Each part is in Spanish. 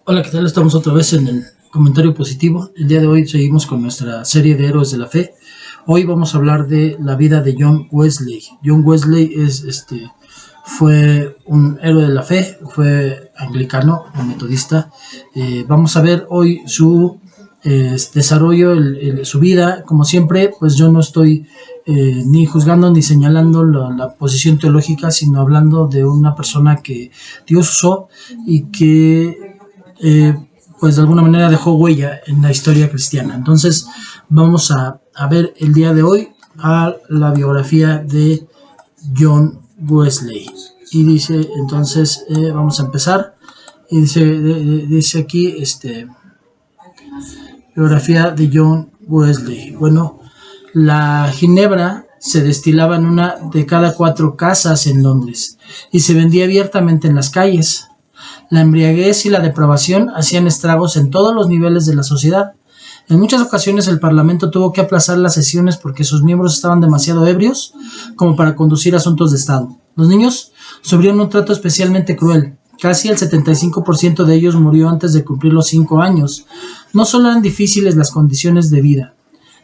Hola, ¿qué tal? Estamos otra vez en el comentario positivo. El día de hoy seguimos con nuestra serie de héroes de la fe. Hoy vamos a hablar de la vida de John Wesley. John Wesley fue un héroe de la fe, fue anglicano, un metodista. Vamos a ver hoy su desarrollo, su vida. Como siempre, pues yo no estoy ni juzgando ni señalando la posición teológica, sino hablando de una persona que Dios usó y que pues de alguna manera dejó huella en la historia cristiana. Entonces vamos a ver el día de hoy a la biografía de John Wesley. Y dice, entonces vamos a empezar. Y dice aquí, biografía de John Wesley. Bueno, la ginebra se destilaba en una de cada 4 casas en Londres y se vendía abiertamente en las calles. La embriaguez y la depravación hacían estragos en todos los niveles de la sociedad. En muchas ocasiones el Parlamento tuvo que aplazar las sesiones porque sus miembros estaban demasiado ebrios como para conducir asuntos de Estado. Los niños sufrieron un trato especialmente cruel. Casi el 75% de ellos murió antes de cumplir los 5 años. No solo eran difíciles las condiciones de vida,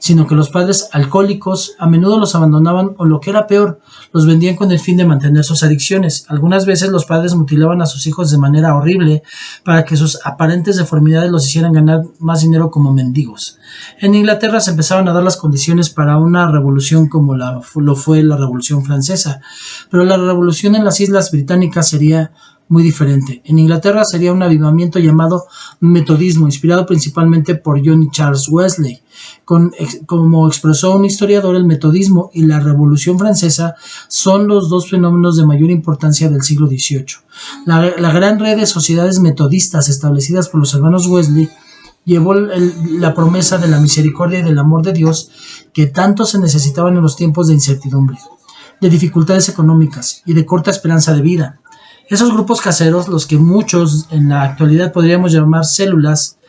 sino que los padres alcohólicos a menudo los abandonaban o, lo que era peor, los vendían con el fin de mantener sus adicciones. Algunas veces los padres mutilaban a sus hijos de manera horrible para que sus aparentes deformidades los hicieran ganar más dinero como mendigos. En Inglaterra se empezaban a dar las condiciones para una revolución como lo fue la Revolución Francesa, pero la revolución en las Islas Británicas sería muy diferente. En Inglaterra sería un avivamiento llamado metodismo, inspirado principalmente por John Charles Wesley. Como expresó un historiador, el metodismo y la Revolución Francesa son los dos fenómenos de mayor importancia del siglo XVIII. La gran red de sociedades metodistas establecidas por los hermanos Wesley llevó la promesa de la misericordia y del amor de Dios que tanto se necesitaban en los tiempos de incertidumbre, de dificultades económicas y de corta esperanza de vida. Esos grupos caseros, los que muchos en la actualidad podríamos llamar células,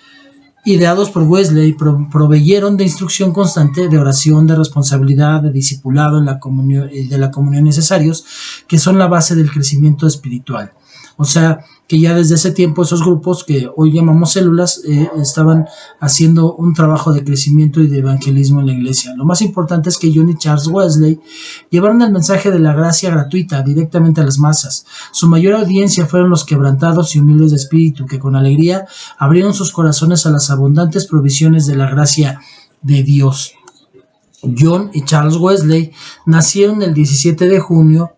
ideados por Wesley, proveyeron de instrucción constante, de oración, de responsabilidad, de discipulado en la comunión, de la comunión necesarios, que son la base del crecimiento espiritual. O sea, que ya desde ese tiempo esos grupos que hoy llamamos células estaban haciendo un trabajo de crecimiento y de evangelismo en la iglesia. Lo más importante es que John y Charles Wesley llevaron el mensaje de la gracia gratuita directamente a las masas. Su mayor audiencia fueron los quebrantados y humildes de espíritu, que con alegría abrieron sus corazones a las abundantes provisiones de la gracia de Dios. John y Charles Wesley nacieron el 17 de junio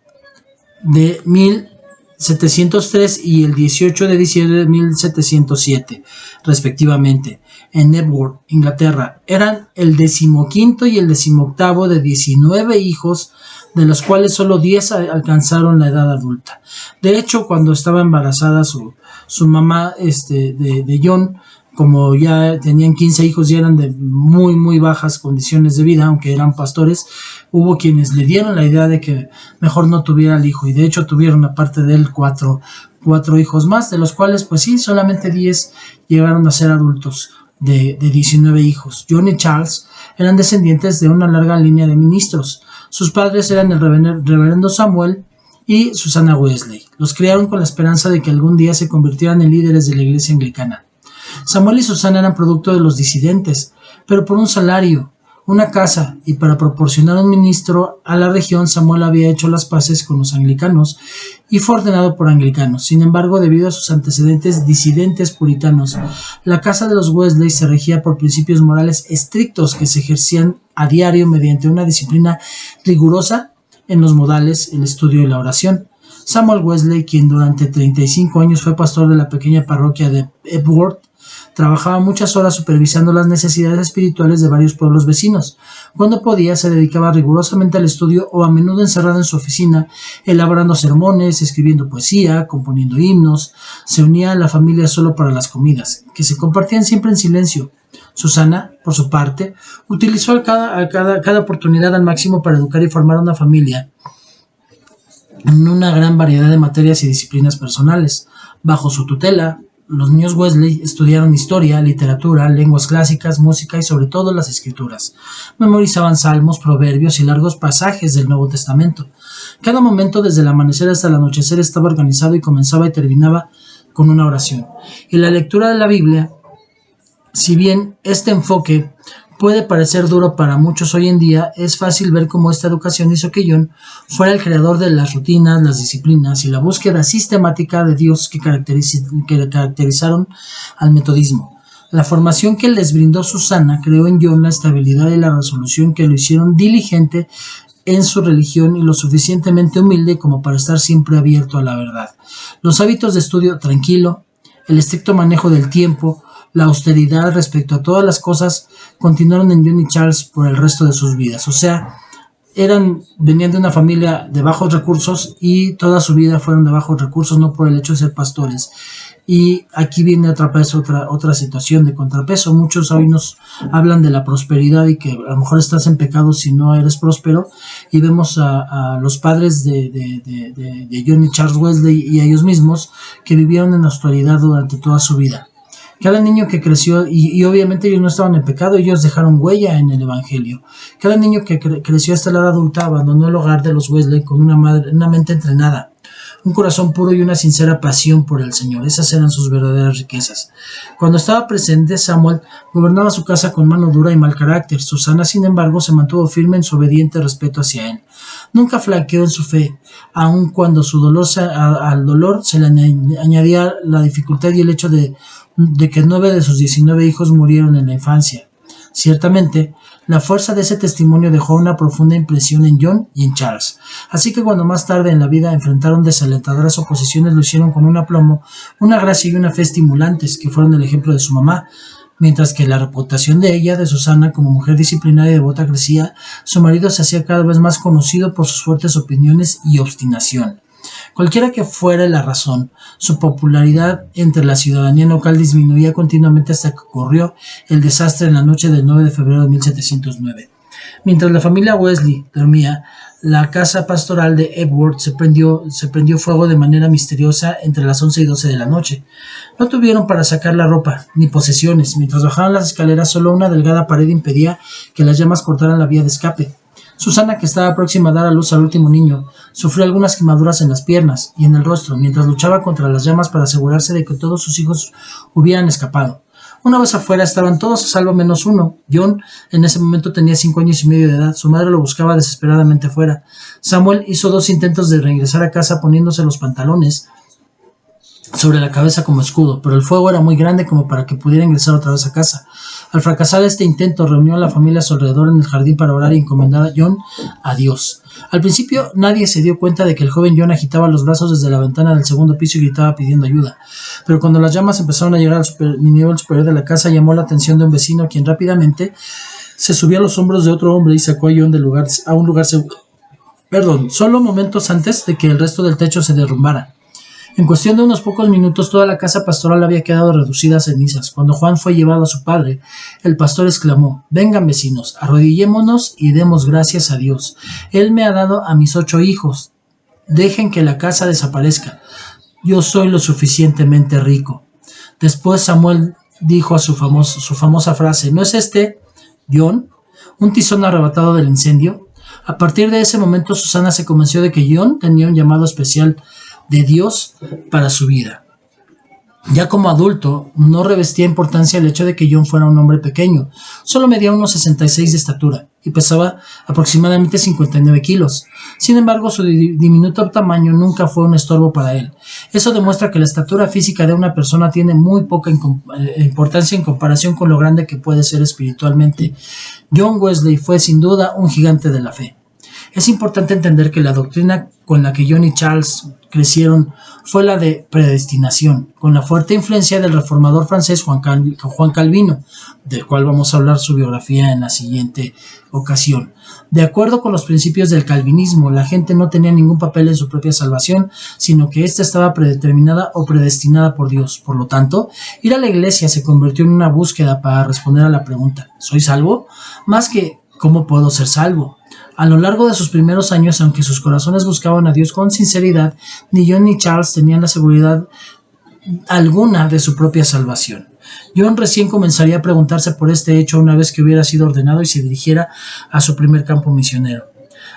de 1703 y el 18 de diciembre de 1707, respectivamente, en Epworth, Inglaterra. Eran el 15º y el 18º de 19 hijos, de los cuales solo 10 alcanzaron la edad adulta. De hecho, cuando estaba embarazada su mamá de John, como ya tenían 15 hijos y eran de muy muy bajas condiciones de vida, aunque eran pastores, hubo quienes le dieron la idea de que mejor no tuviera el hijo, y de hecho tuvieron aparte de él cuatro hijos más, de los cuales pues sí, solamente 10 llegaron a ser adultos de 19 hijos. John y Charles eran descendientes de una larga línea de ministros. Sus padres eran el reverendo Samuel y Susana Wesley. Los criaron con la esperanza de que algún día se convirtieran en líderes de la iglesia anglicana. Samuel y Susana eran producto de los disidentes, pero por un salario, una casa y para proporcionar un ministro a la región, Samuel había hecho las paces con los anglicanos y fue ordenado por anglicanos. Sin embargo, debido a sus antecedentes disidentes puritanos, la casa de los Wesley se regía por principios morales estrictos que se ejercían a diario mediante una disciplina rigurosa en los modales, el estudio y la oración. Samuel Wesley, quien durante 35 años fue pastor de la pequeña parroquia de Epworth, trabajaba muchas horas supervisando las necesidades espirituales de varios pueblos vecinos. Cuando podía, se dedicaba rigurosamente al estudio o a menudo encerrado en su oficina, elaborando sermones, escribiendo poesía, componiendo himnos. Se unía a la familia solo para las comidas, que se compartían siempre en silencio. Susana, por su parte, utilizó cada oportunidad al máximo para educar y formar una familia en una gran variedad de materias y disciplinas personales. Bajo su tutela, los niños Wesley estudiaron historia, literatura, lenguas clásicas, música y sobre todo las escrituras. Memorizaban salmos, proverbios y largos pasajes del Nuevo Testamento. Cada momento, desde el amanecer hasta el anochecer, estaba organizado y comenzaba y terminaba con una oración. Y la lectura de la Biblia, si bien este enfoque puede parecer duro para muchos hoy en día, es fácil ver cómo esta educación hizo que John fuera el creador de las rutinas, las disciplinas y la búsqueda sistemática de Dios que caracterizaron al metodismo. La formación que les brindó Susana creó en John la estabilidad y la resolución que lo hicieron diligente en su religión y lo suficientemente humilde como para estar siempre abierto a la verdad. Los hábitos de estudio tranquilo, el estricto manejo del tiempo, la austeridad respecto a todas las cosas continuaron en John y Charles por el resto de sus vidas. O sea, venían de una familia de bajos recursos y toda su vida fueron de bajos recursos, no por el hecho de ser pastores. Y aquí viene otra situación de contrapeso. Muchos hoy nos hablan de la prosperidad y que a lo mejor estás en pecado si no eres próspero, y vemos a los padres de John y Charles Wesley y a ellos mismos que vivieron en austeridad durante toda su vida. Cada niño que creció, y obviamente ellos no estaban en pecado, ellos dejaron huella en el evangelio. Cada niño que creció hasta la edad adulta abandonó el hogar de los Wesley con una mente entrenada, un corazón puro y una sincera pasión por el Señor. Esas eran sus verdaderas riquezas. Cuando estaba presente, Samuel gobernaba su casa con mano dura y mal carácter. Susana, sin embargo, se mantuvo firme en su obediente respeto hacia él. Nunca flaqueó en su fe, aun cuando al dolor se le añadía la dificultad y el hecho de que 9 de sus 19 hijos murieron en la infancia. Ciertamente, la fuerza de ese testimonio dejó una profunda impresión en John y en Charles. Así que cuando más tarde en la vida enfrentaron desalentadoras oposiciones, lo hicieron con un aplomo, una gracia y una fe estimulantes, que fueron el ejemplo de su mamá. Mientras que la reputación de Susana, como mujer disciplinada y devota crecía, su marido se hacía cada vez más conocido por sus fuertes opiniones y obstinación. Cualquiera que fuera la razón, su popularidad entre la ciudadanía local disminuía continuamente hasta que ocurrió el desastre en la noche del 9 de febrero de 1709. Mientras la familia Wesley dormía, la casa pastoral de Epworth se prendió fuego de manera misteriosa entre las 11 y 12 de la noche. No tuvieron para sacar la ropa, ni posesiones. Mientras bajaban las escaleras, solo una delgada pared impedía que las llamas cortaran la vía de escape. Susana, que estaba próxima a dar a luz al último niño, sufrió algunas quemaduras en las piernas y en el rostro, mientras luchaba contra las llamas para asegurarse de que todos sus hijos hubieran escapado. Una vez afuera, estaban todos a salvo menos uno. John en ese momento tenía 5 años y medio de edad. Su madre lo buscaba desesperadamente fuera. Samuel hizo 2 intentos de regresar a casa poniéndose los pantalones sobre la cabeza como escudo, pero el fuego era muy grande como para que pudiera ingresar otra vez a casa. Al fracasar este intento, reunió a la familia a su alrededor en el jardín para orar y encomendar a John a Dios. Al principio nadie se dio cuenta de que el joven John agitaba los brazos desde la ventana del segundo piso y gritaba pidiendo ayuda, pero cuando las llamas empezaron a llegar al nivel superior de la casa, llamó la atención de un vecino, quien rápidamente se subió a los hombros de otro hombre y sacó a John a un lugar seguro. Solo momentos antes de que el resto del techo se derrumbara. En cuestión de unos pocos minutos, toda la casa pastoral había quedado reducida a cenizas. Cuando Juan fue llevado a su padre, el pastor exclamó: «Vengan, vecinos, arrodillémonos y demos gracias a Dios. Él me ha dado a mis 8 hijos. Dejen que la casa desaparezca. Yo soy lo suficientemente rico». Después Samuel dijo a su famosa frase: «¿No es este, John, un tizón arrebatado del incendio?». A partir de ese momento, Susana se convenció de que John tenía un llamado especial de Dios para su vida. Ya como adulto, no revestía importancia el hecho de que John fuera un hombre pequeño. Solo medía unos 66 de estatura y pesaba aproximadamente 59 kilos. Sin embargo, su diminuto tamaño nunca fue un estorbo para él. Eso demuestra que la estatura física de una persona tiene muy poca importancia en comparación con lo grande que puede ser espiritualmente. John Wesley fue sin duda un gigante de la fe. Es importante entender que la doctrina con la que John y Charles crecieron fue la de predestinación, con la fuerte influencia del reformador francés Juan Calvino, del cual vamos a hablar su biografía en la siguiente ocasión. De acuerdo con los principios del calvinismo, la gente no tenía ningún papel en su propia salvación, sino que ésta estaba predeterminada o predestinada por Dios. Por lo tanto, ir a la iglesia se convirtió en una búsqueda para responder a la pregunta: ¿soy salvo? Más que ¿cómo puedo ser salvo? A lo largo de sus primeros años, aunque sus corazones buscaban a Dios con sinceridad, ni John ni Charles tenían la seguridad alguna de su propia salvación. John recién comenzaría a preguntarse por este hecho una vez que hubiera sido ordenado y se dirigiera a su primer campo misionero.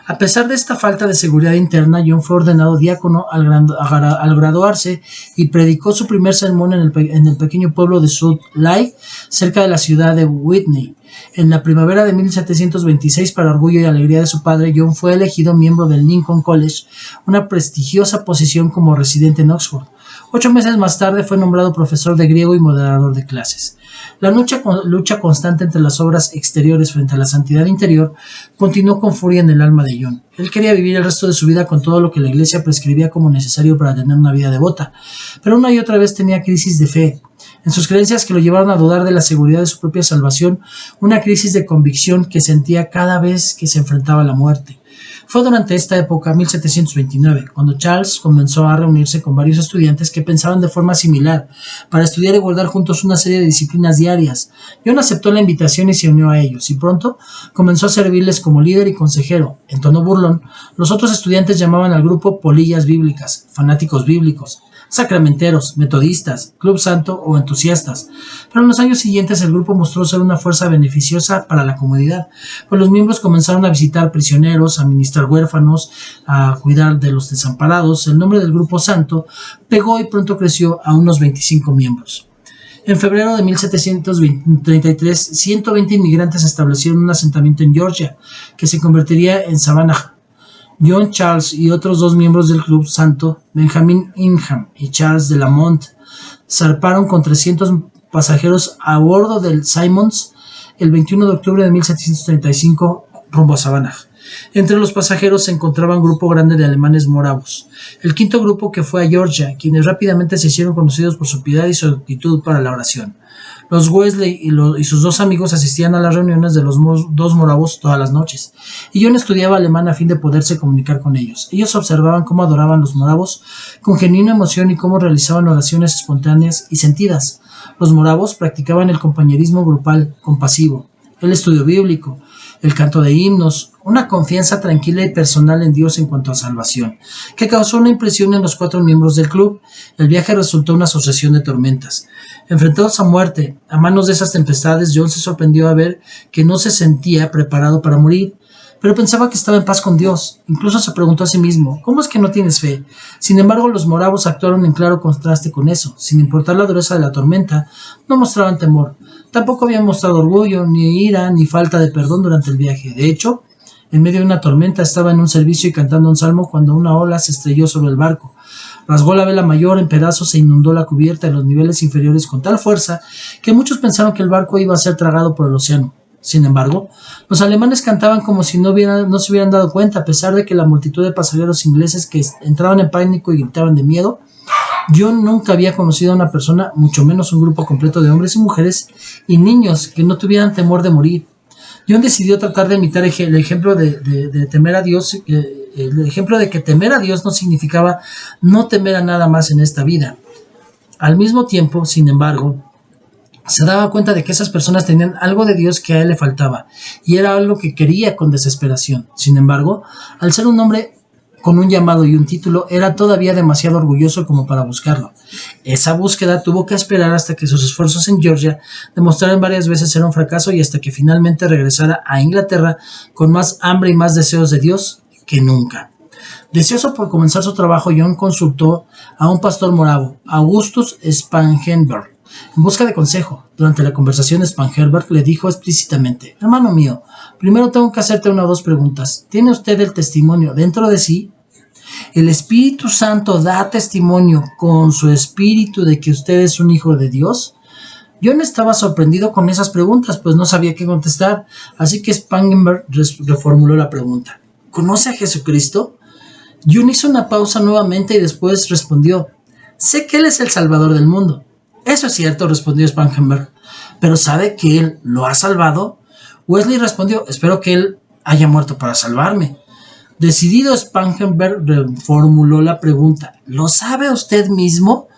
A pesar de esta falta de seguridad interna, John fue ordenado diácono al graduarse y predicó su primer sermón en el pequeño pueblo de South Lake, cerca de la ciudad de Whitney. En la primavera de 1726, para orgullo y alegría de su padre, John fue elegido miembro del Lincoln College, una prestigiosa posición como residente en Oxford. 8 meses más tarde fue nombrado profesor de griego y moderador de clases. La lucha constante entre las obras exteriores frente a la santidad interior continuó con furia en el alma de John. Él quería vivir el resto de su vida con todo lo que la Iglesia prescribía como necesario para tener una vida devota, pero una y otra vez tenía crisis de fe en sus creencias que lo llevaron a dudar de la seguridad de su propia salvación, una crisis de convicción que sentía cada vez que se enfrentaba a la muerte. Fue durante esta época, 1729, cuando Charles comenzó a reunirse con varios estudiantes que pensaban de forma similar, para estudiar y guardar juntos una serie de disciplinas diarias. John aceptó la invitación y se unió a ellos, y pronto comenzó a servirles como líder y consejero. En tono burlón, los otros estudiantes llamaban al grupo polillas bíblicas, fanáticos bíblicos, sacramenteros, metodistas, club santo o entusiastas. Pero en los años siguientes el grupo mostró ser una fuerza beneficiosa para la comunidad, pues los miembros comenzaron a visitar prisioneros, a ministrar huérfanos, a cuidar de los desamparados. El nombre del grupo santo pegó y pronto creció a unos 25 miembros. En febrero de 1733, 120 inmigrantes establecieron un asentamiento en Georgia, que se convertiría en Savannah. John, Charles y otros 2 miembros del Club Santo, Benjamin Ingham y Charles de Lamont, zarparon con 300 pasajeros a bordo del Simons el 21 de octubre de 1735 rumbo a Savannah. Entre los pasajeros se encontraba un grupo grande de alemanes moravos, el quinto grupo que fue a Georgia, quienes rápidamente se hicieron conocidos por su piedad y su actitud para la oración. Los Wesley y sus 2 amigos asistían a las reuniones de los 2 moravos todas las noches, y John estudiaba alemán a fin de poderse comunicar con ellos. Ellos observaban cómo adoraban los moravos con genuina emoción y cómo realizaban oraciones espontáneas y sentidas. Los moravos practicaban el compañerismo grupal compasivo, el estudio bíblico, el canto de himnos, una confianza tranquila y personal en Dios en cuanto a salvación, que causó una impresión en los 4 miembros del club. El viaje resultó una sucesión de tormentas. Enfrentados a muerte, a manos de esas tempestades, John se sorprendió a ver que no se sentía preparado para morir, pero pensaba que estaba en paz con Dios. Incluso se preguntó a sí mismo, ¿cómo es que no tienes fe? Sin embargo, los moravos actuaron en claro contraste con eso. Sin importar la dureza de la tormenta, no mostraban temor. Tampoco habían mostrado orgullo, ni ira, ni falta de perdón durante el viaje. De hecho, en medio de una tormenta estaba en un servicio y cantando un salmo cuando una ola se estrelló sobre el barco. Rasgó la vela mayor en pedazos e inundó la cubierta en los niveles inferiores con tal fuerza que muchos pensaron que el barco iba a ser tragado por el océano. Sin embargo, los alemanes cantaban como si no se hubieran dado cuenta, a pesar de que la multitud de pasajeros ingleses que entraban en pánico y gritaban de miedo. John nunca había conocido a una persona, mucho menos un grupo completo de hombres y mujeres y niños, que no tuvieran temor de morir. John decidió tratar de imitar el ejemplo de temer a Dios, el ejemplo de que temer a Dios no significaba no temer a nada más en esta vida. Al mismo tiempo, sin embargo, se daba cuenta de que esas personas tenían algo de Dios que a él le faltaba, y era algo que quería con desesperación. Sin embargo, al ser un hombre con un llamado y un título, era todavía demasiado orgulloso como para buscarlo. Esa búsqueda tuvo que esperar hasta que sus esfuerzos en Georgia demostraran varias veces ser un fracaso y hasta que finalmente regresara a Inglaterra con más hambre y más deseos de Dios que nunca. Deseoso por comenzar su trabajo, John consultó a un pastor moravo, Augustus Spangenberg, en busca de consejo. Durante la conversación, Spangenberg le dijo explícitamente: hermano mío, primero tengo que hacerte 1 o 2 preguntas. ¿Tiene usted el testimonio dentro de sí? ¿El Espíritu Santo da testimonio con su espíritu de que usted es un hijo de Dios? John estaba sorprendido con esas preguntas, pues no sabía qué contestar, así que Spangenberg reformuló la pregunta. ¿Conoce a Jesucristo? John hizo una pausa nuevamente y después respondió: sé que Él es el Salvador del mundo. Eso es cierto, respondió Spangenberg, pero ¿sabe que Él lo ha salvado? Wesley respondió: espero que Él haya muerto para salvarme. Decidido, Spangenberg reformuló la pregunta: ¿lo sabe usted mismo?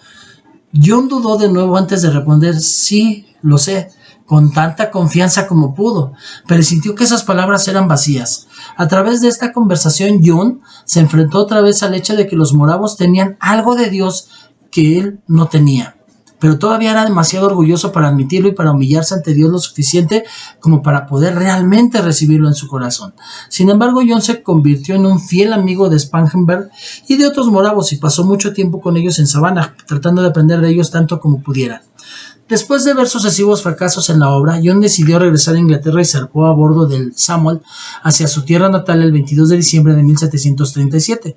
John dudó de nuevo antes de responder: sí, lo sé, con tanta confianza como pudo, pero sintió que esas palabras eran vacías. A través de esta conversación, John se enfrentó otra vez al hecho de que los moravos tenían algo de Dios que él no tenía. pero todavía era demasiado orgulloso para admitirlo y para humillarse ante Dios lo suficiente como para poder realmente recibirlo en su corazón. Sin embargo, John se convirtió en un fiel amigo de Spangenberg y de otros moravos y pasó mucho tiempo con ellos en Savannah, tratando de aprender de ellos tanto como pudiera. Después de ver sucesivos fracasos en la obra, John decidió regresar a Inglaterra y zarpó a bordo del Samuel hacia su tierra natal el 22 de diciembre de 1737.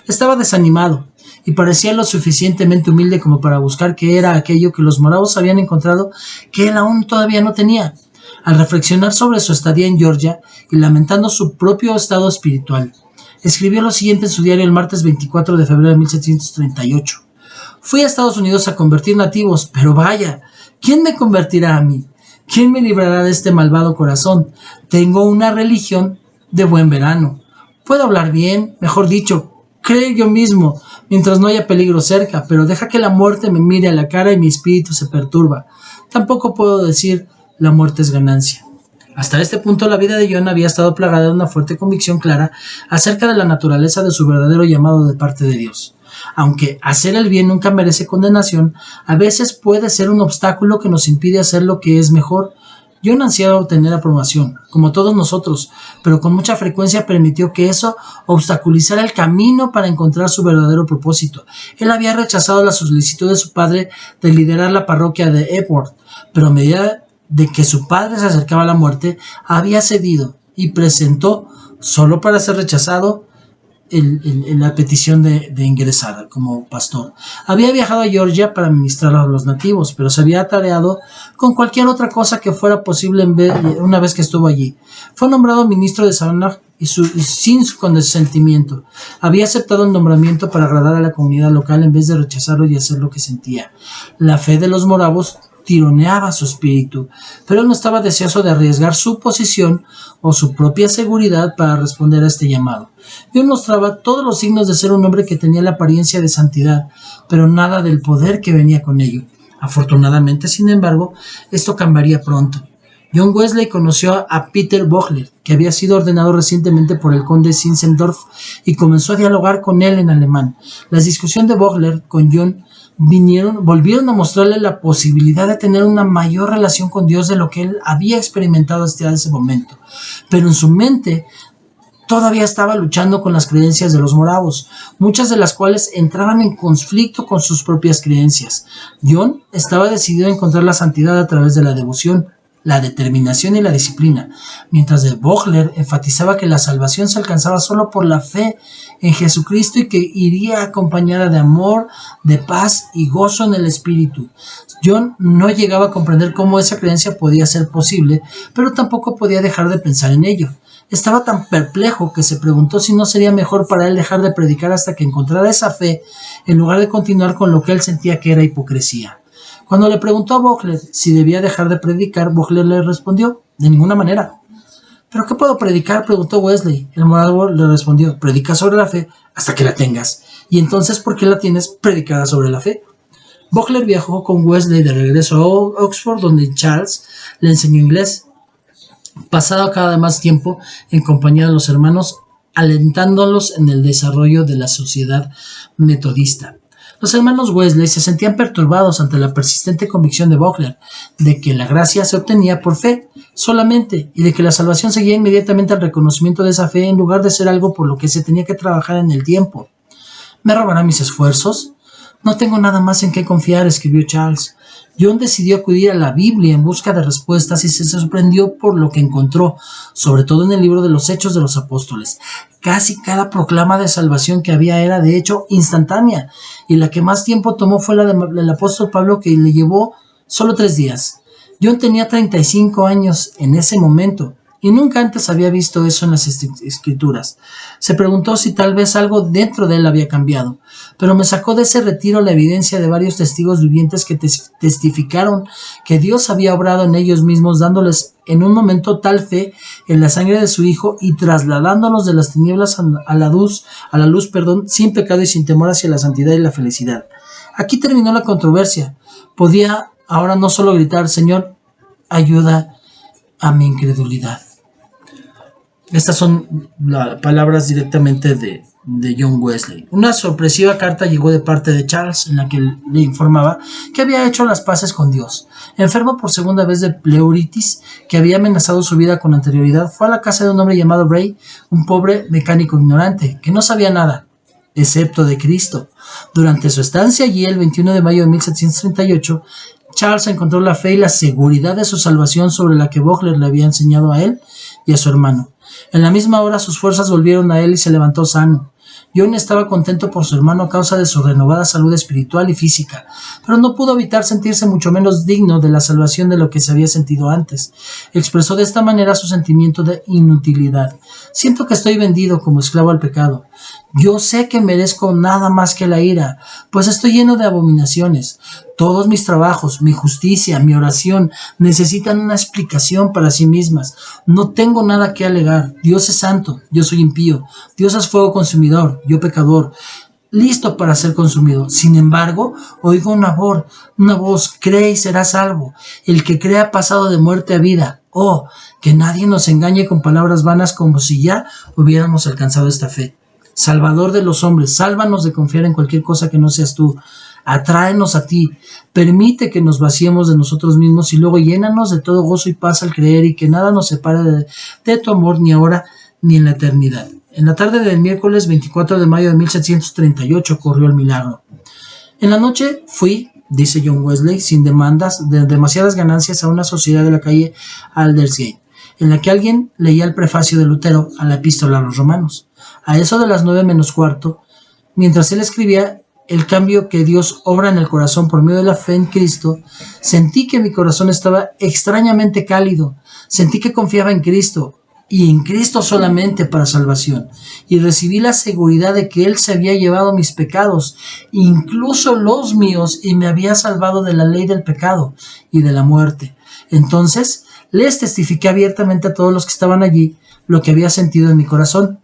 Estaba desanimado y parecía lo suficientemente humilde como para buscar qué era aquello que los moravos habían encontrado que él aún todavía no tenía. Al reflexionar sobre su estadía en Georgia y lamentando su propio estado espiritual, escribió lo siguiente en su diario el martes 24 de febrero de 1738. Fui a Estados Unidos a convertir nativos, pero vaya, ¿quién me convertirá a mí? ¿Quién me librará de este malvado corazón? Tengo una religión de buen verano. Puedo hablar bien, mejor dicho, creo yo mismo, mientras no haya peligro cerca, pero deja que la muerte me mire a la cara y mi espíritu se perturba. Tampoco puedo decir, la muerte es ganancia. Hasta este punto la vida de John había estado plagada de una fuerte convicción clara acerca de la naturaleza de su verdadero llamado de parte de Dios. Aunque hacer el bien nunca merece condenación, a veces puede ser un obstáculo que nos impide hacer lo que es mejor. John ansiaba obtener aprobación, como todos nosotros, pero con mucha frecuencia permitió que eso obstaculizara el camino para encontrar su verdadero propósito. Él había rechazado la solicitud de su padre de liderar la parroquia de Epworth, pero a medida de que su padre se acercaba a la muerte, había cedido y presentó, solo para ser rechazado, la petición de ingresar como pastor. Había viajado a Georgia para ministrar a los nativos, pero se había atareado con cualquier otra cosa que fuera posible una vez que estuvo allí. Fue nombrado ministro de Savannah y sin su consentimiento. Había aceptado el nombramiento para agradar a la comunidad local en vez de rechazarlo y hacer lo que sentía. La fe de los moravos tironeaba su espíritu, pero él no estaba deseoso de arriesgar su posición o su propia seguridad para responder a este llamado. John mostraba todos los signos de ser un hombre que tenía la apariencia de santidad, pero nada del poder que venía con ello. Afortunadamente, sin embargo, esto cambiaría pronto. John Wesley conoció a Peter Vogler, que había sido ordenado recientemente por el conde Zinzendorf, y comenzó a dialogar con él en alemán. Las discusiones de Vogler con John volvieron a mostrarle la posibilidad de tener una mayor relación con Dios de lo que él había experimentado hasta ese momento. Pero en su mente todavía estaba luchando con las creencias de los moravos, muchas de las cuales entraban en conflicto con sus propias creencias. John estaba decidido a encontrar la santidad a través de la devoción, la determinación y la disciplina, mientras de Vogler enfatizaba que la salvación se alcanzaba solo por la fe en Jesucristo y que iría acompañada de amor, de paz y gozo en el espíritu. John no llegaba a comprender cómo esa creencia podía ser posible, pero tampoco podía dejar de pensar en ello. Estaba tan perplejo que se preguntó si no sería mejor para él dejar de predicar hasta que encontrara esa fe, en lugar de continuar con lo que él sentía que era hipocresía. Cuando le preguntó a Vogler si debía dejar de predicar, Vogler le respondió, de ninguna manera. ¿Pero qué puedo predicar?, preguntó Wesley. El moravo le respondió, predica sobre la fe hasta que la tengas. Y entonces, ¿por qué la tienes predicada sobre la fe? Vogler viajó con Wesley de regreso a Oxford, donde Charles le enseñó inglés. Pasado cada vez más tiempo en compañía de los hermanos, alentándolos en el desarrollo de la sociedad metodista. Los hermanos Wesley se sentían perturbados ante la persistente convicción de Vogler de que la gracia se obtenía por fe solamente y de que la salvación seguía inmediatamente al reconocimiento de esa fe en lugar de ser algo por lo que se tenía que trabajar en el tiempo. ¿Me robará mis esfuerzos? No tengo nada más en qué confiar, escribió Charles. John decidió acudir a la Biblia en busca de respuestas y se sorprendió por lo que encontró, sobre todo en el libro de los Hechos de los Apóstoles. Casi cada proclama de salvación que había era de hecho instantánea, y la que más tiempo tomó fue la del apóstol Pablo, que le llevó solo 3 días. John tenía 35 años en ese momento, y nunca antes había visto eso en las escrituras. Se preguntó si tal vez algo dentro de él había cambiado, pero me sacó de ese retiro la evidencia de varios testigos vivientes que testificaron que Dios había obrado en ellos mismos, dándoles en un momento tal fe en la sangre de su Hijo y trasladándolos de las tinieblas a la luz, sin pecado y sin temor hacia la santidad y la felicidad. Aquí terminó la controversia. Podía ahora no solo gritar, Señor, ayuda a mi incredulidad. Estas son las palabras directamente de de John Wesley. Una sorpresiva carta llegó de parte de Charles en la que le informaba que había hecho las paces con Dios. Enfermo por segunda vez de pleuritis que había amenazado su vida con anterioridad, fue a la casa de un hombre llamado Bray, un pobre mecánico ignorante que no sabía nada, excepto de Cristo. Durante su estancia allí, el 21 de mayo de 1738, Charles encontró la fe y la seguridad de su salvación sobre la que Vogler le había enseñado a él y a su hermano. En la misma hora sus fuerzas volvieron a él y se levantó sano. John estaba contento por su hermano a causa de su renovada salud espiritual y física, pero no pudo evitar sentirse mucho menos digno de la salvación de lo que se había sentido antes. Expresó de esta manera su sentimiento de inutilidad. Siento que estoy vendido como esclavo al pecado. Yo sé que merezco nada más que la ira, pues estoy lleno de abominaciones. Todos mis trabajos, mi justicia, mi oración necesitan una explicación para sí mismas. No tengo nada que alegar. Dios es santo, yo soy impío. Dios es fuego consumidor, yo pecador, listo para ser consumido. Sin embargo, oigo una voz, cree y serás salvo. El que cree ha pasado de muerte a vida. Oh, que nadie nos engañe con palabras vanas como si ya hubiéramos alcanzado esta fe. Salvador de los hombres, sálvanos de confiar en cualquier cosa que no seas tú. Atráenos a ti, permite que nos vaciemos de nosotros mismos y luego llénanos de todo gozo y paz al creer y que nada nos separe de tu amor ni ahora ni en la eternidad. En la tarde del miércoles 24 de mayo de 1738 ocurrió el milagro. En la noche fui, dice John Wesley, sin demandas de demasiadas ganancias a una sociedad de la calle Aldersgate, en la que alguien leía el prefacio de Lutero a la epístola a los romanos. A eso de las 9 menos cuarto, mientras él escribía el cambio que Dios obra en el corazón por medio de la fe en Cristo, sentí que mi corazón estaba extrañamente cálido, sentí que confiaba en Cristo y en Cristo solamente para salvación, y recibí la seguridad de que Él se había llevado mis pecados, incluso los míos, y me había salvado de la ley del pecado y de la muerte. Entonces les testifiqué abiertamente a todos los que estaban allí lo que había sentido en mi corazón.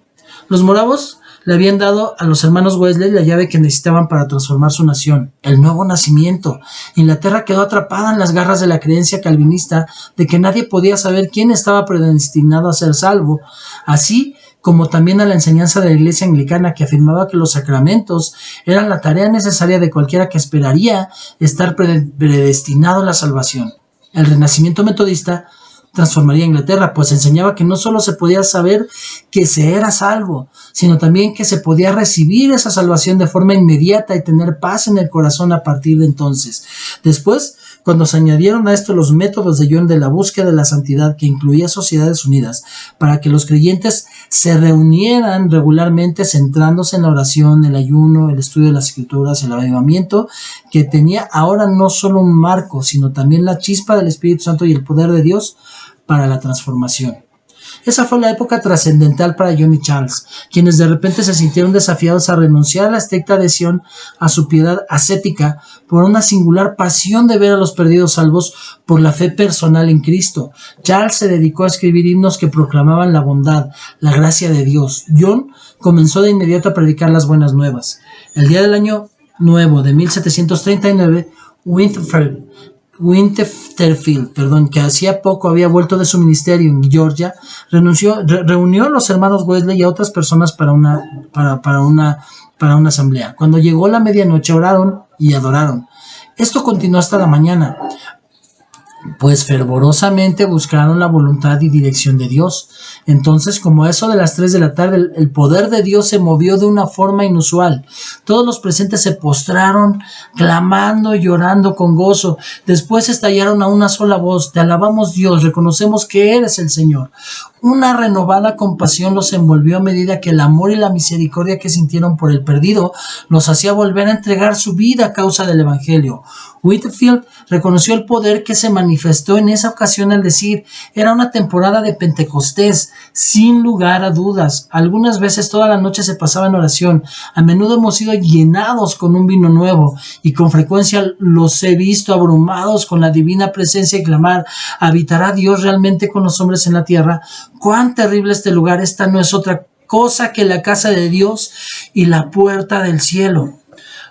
Los moravos le habían dado a los hermanos Wesley la llave que necesitaban para transformar su nación, el nuevo nacimiento. Inglaterra quedó atrapada en las garras de la creencia calvinista de que nadie podía saber quién estaba predestinado a ser salvo, así como también a la enseñanza de la Iglesia anglicana que afirmaba que los sacramentos eran la tarea necesaria de cualquiera que esperaría estar predestinado a la salvación. El renacimiento metodista transformaría Inglaterra, pues enseñaba que no solo se podía saber que se era salvo, sino también que se podía recibir esa salvación de forma inmediata y tener paz en el corazón a partir de entonces. Después, cuando se añadieron a esto los métodos de John de la búsqueda de la santidad, que incluía sociedades unidas, para que los creyentes se reunieran regularmente centrándose en la oración, el ayuno, el estudio de las escrituras, el avivamiento, que tenía ahora no solo un marco, sino también la chispa del Espíritu Santo y el poder de Dios para la transformación. Esa fue la época trascendental para John y Charles, quienes de repente se sintieron desafiados a renunciar a la estricta adhesión a su piedad ascética por una singular pasión de ver a los perdidos salvos por la fe personal en Cristo. Charles se dedicó a escribir himnos que proclamaban la bondad, la gracia de Dios. John comenzó de inmediato a predicar las buenas nuevas. El día del año nuevo de 1739, Winterfield, que hacía poco había vuelto de su ministerio en Georgia, reunió a los hermanos Wesley y a otras personas para una asamblea. Cuando llegó la medianoche oraron y adoraron. Esto continuó hasta la mañana, pues fervorosamente buscaron la voluntad y dirección de Dios. Entonces, como a eso de las 3 de la tarde, el poder de Dios se movió de una forma inusual. Todos los presentes se postraron, clamando y llorando con gozo. Después estallaron a una sola voz: te alabamos, Dios, reconocemos que eres el Señor. Una renovada compasión los envolvió a medida que el amor y la misericordia que sintieron por el perdido los hacía volver a entregar su vida a causa del Evangelio. Whitefield reconoció el poder que se manifestó en esa ocasión al decir: era una temporada de Pentecostés, sin lugar a dudas. Algunas veces toda la noche se pasaba en oración. A menudo hemos sido llenados con un vino nuevo y con frecuencia los he visto abrumados con la divina presencia y clamar: ¿habitará Dios realmente con los hombres en la tierra? ¡Cuán terrible este lugar! Esta no es otra cosa que la casa de Dios y la puerta del cielo.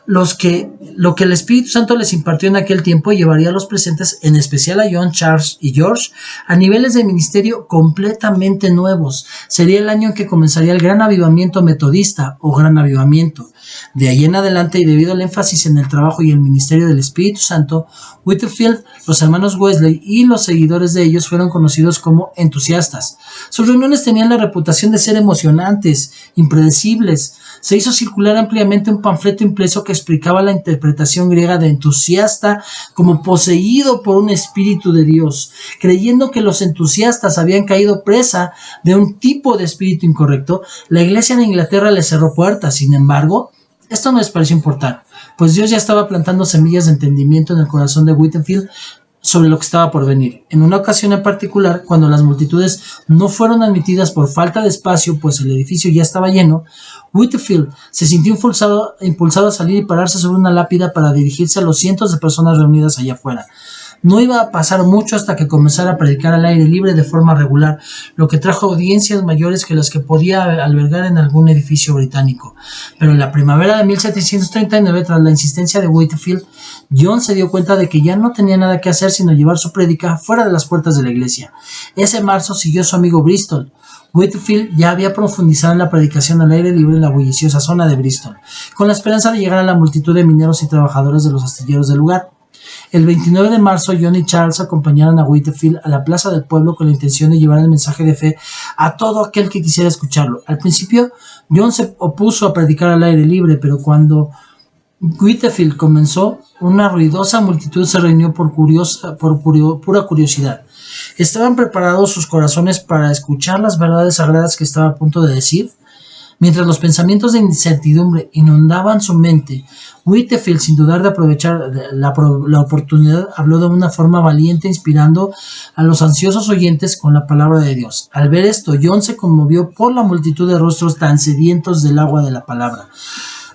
Lo que el Espíritu Santo les impartió en aquel tiempo llevaría a los presentes, en especial a John, Charles y George, a niveles de ministerio completamente nuevos. Sería el año en que comenzaría el gran avivamiento metodista o gran avivamiento. De ahí en adelante, y debido al énfasis en el trabajo y el ministerio del Espíritu Santo, Whitefield, los hermanos Wesley y los seguidores de ellos fueron conocidos como entusiastas. Sus reuniones tenían la reputación de ser emocionantes, impredecibles. Se hizo circular ampliamente un panfleto impreso que explicaba la interpretación griega de entusiasta como poseído por un espíritu de Dios. Creyendo que los entusiastas habían caído presa de un tipo de espíritu incorrecto, la iglesia en Inglaterra les cerró puertas. Sin embargo, esto no les pareció importar, pues Dios ya estaba plantando semillas de entendimiento en el corazón de Whitefield sobre lo que estaba por venir. En una ocasión en particular, cuando las multitudes no fueron admitidas por falta de espacio, pues el edificio ya estaba lleno, Whitefield se sintió impulsado a salir y pararse sobre una lápida para dirigirse a los cientos de personas reunidas allá afuera. No iba a pasar mucho hasta que comenzara a predicar al aire libre de forma regular, lo que trajo audiencias mayores que las que podía albergar en algún edificio británico. Pero en la primavera de 1739, tras la insistencia de Whitefield, John se dio cuenta de que ya no tenía nada que hacer sino llevar su prédica fuera de las puertas de la iglesia. Ese marzo siguió su amigo Bristol. Whitefield ya había profundizado en la predicación al aire libre en la bulliciosa zona de Bristol, con la esperanza de llegar a la multitud de mineros y trabajadores de los astilleros del lugar. El 29 de marzo, John y Charles acompañaron a Whitefield a la plaza del pueblo con la intención de llevar el mensaje de fe a todo aquel que quisiera escucharlo. Al principio, John se opuso a predicar al aire libre, pero cuando Whitefield comenzó, una ruidosa multitud se reunió por pura curiosidad. ¿Estaban preparados sus corazones para escuchar las verdades sagradas que estaba a punto de decir? Mientras los pensamientos de incertidumbre inundaban su mente, Whitefield, sin dudar de aprovechar la oportunidad, habló de una forma valiente, inspirando a los ansiosos oyentes con la palabra de Dios. Al ver esto, John se conmovió por la multitud de rostros tan sedientos del agua de la palabra.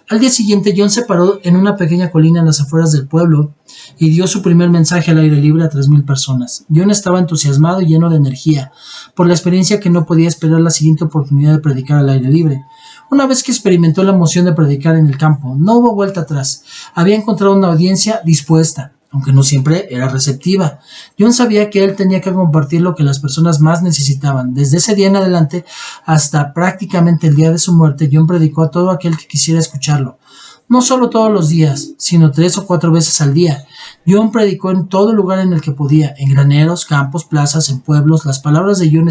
Al día siguiente, John se paró en una pequeña colina en las afueras del pueblo y dio su primer mensaje al aire libre a 3,000 personas. John estaba entusiasmado y lleno de energía por la experiencia que no podía esperar la siguiente oportunidad de predicar al aire libre. Una vez que experimentó la emoción de predicar en el campo, no hubo vuelta atrás. Había encontrado una audiencia dispuesta, aunque no siempre era receptiva. John sabía que él tenía que compartir lo que las personas más necesitaban. Desde ese día en adelante, hasta prácticamente el día de su muerte, John predicó a todo aquel que quisiera escucharlo. No solo todos los días, sino 3 o 4 veces al día. John predicó en todo lugar en el que podía, en graneros, campos, plazas, en pueblos. Las palabras de John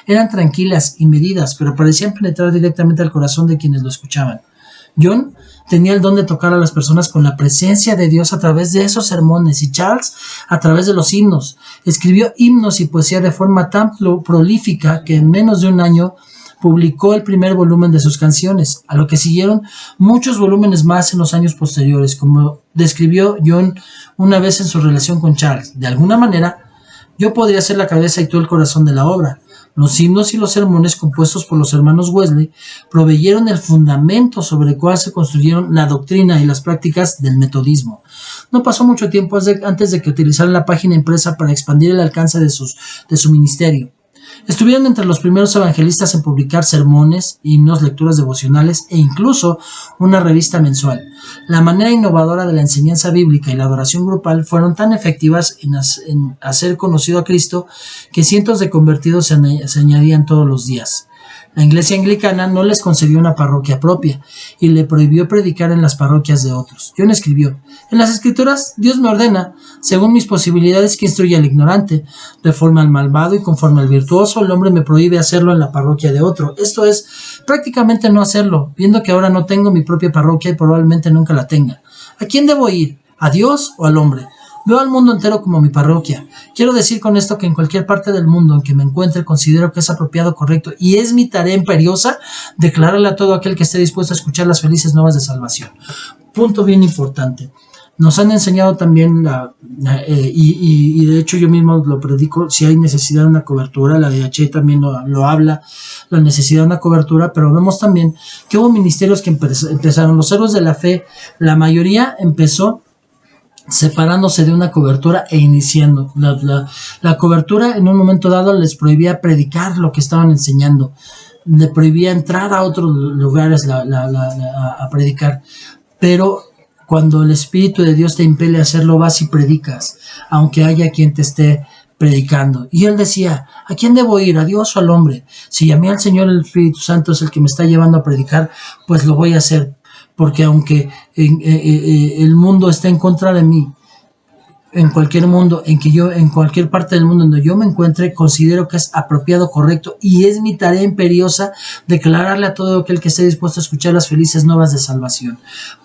eran tranquilas y medidas, pero parecían penetrar directamente al corazón de quienes lo escuchaban. John tenía el don de tocar a las personas con la presencia de Dios a través de esos sermones, y Charles a través de los himnos. Escribió himnos y poesía de forma tan prolífica que en menos de un año publicó el primer volumen de sus canciones, a lo que siguieron muchos volúmenes más en los años posteriores, como describió John una vez en su relación con Charles. De alguna manera, yo podría ser la cabeza y tú el corazón de la obra. Los himnos y los sermones compuestos por los hermanos Wesley proveyeron el fundamento sobre el cual se construyeron la doctrina y las prácticas del metodismo. No pasó mucho tiempo antes de que utilizaran la página impresa para expandir el alcance de su ministerio. Estuvieron entre los primeros evangelistas en publicar sermones, himnos, lecturas devocionales e incluso una revista mensual. La manera innovadora de la enseñanza bíblica y la adoración grupal fueron tan efectivas en hacer conocido a Cristo que cientos de convertidos se añadían todos los días. La Iglesia Anglicana no les concedió una parroquia propia y le prohibió predicar en las parroquias de otros. John escribió: en las Escrituras, Dios me ordena, según mis posibilidades, que instruya al ignorante, reforme al malvado y conforme al virtuoso. El hombre me prohíbe hacerlo en la parroquia de otro. Esto es, prácticamente no hacerlo, viendo que ahora no tengo mi propia parroquia y probablemente nunca la tenga. ¿A quién debo ir? ¿A Dios o al hombre? Veo al mundo entero como mi parroquia. Quiero decir con esto que en cualquier parte del mundo en que me encuentre considero que es apropiado, correcto y es mi tarea imperiosa declararle a todo aquel que esté dispuesto a escuchar las felices nuevas de salvación. Punto bien importante. Nos han enseñado también, y de hecho yo mismo lo predico, si hay necesidad de una cobertura, la DH también lo habla, la necesidad de una cobertura, pero vemos también que hubo ministerios que empezaron, los héroes de la fe, la mayoría empezó separándose de una cobertura e iniciando. La cobertura en un momento dado les prohibía predicar lo que estaban enseñando, le prohibía entrar a otros lugares a predicar, pero Cuando el Espíritu de Dios te impele a hacerlo, vas y predicas, aunque haya quien te esté predicando. Y él decía, ¿a quién debo ir? ¿A Dios o al hombre? Si a mí al Señor el Espíritu Santo es el que me está llevando a predicar, pues lo voy a hacer, porque aunque el mundo está en contra de mí, en cualquier parte del mundo donde yo me encuentre, considero que es apropiado, correcto, y es mi tarea imperiosa declararle a todo aquel que esté dispuesto a escuchar las felices nuevas de salvación.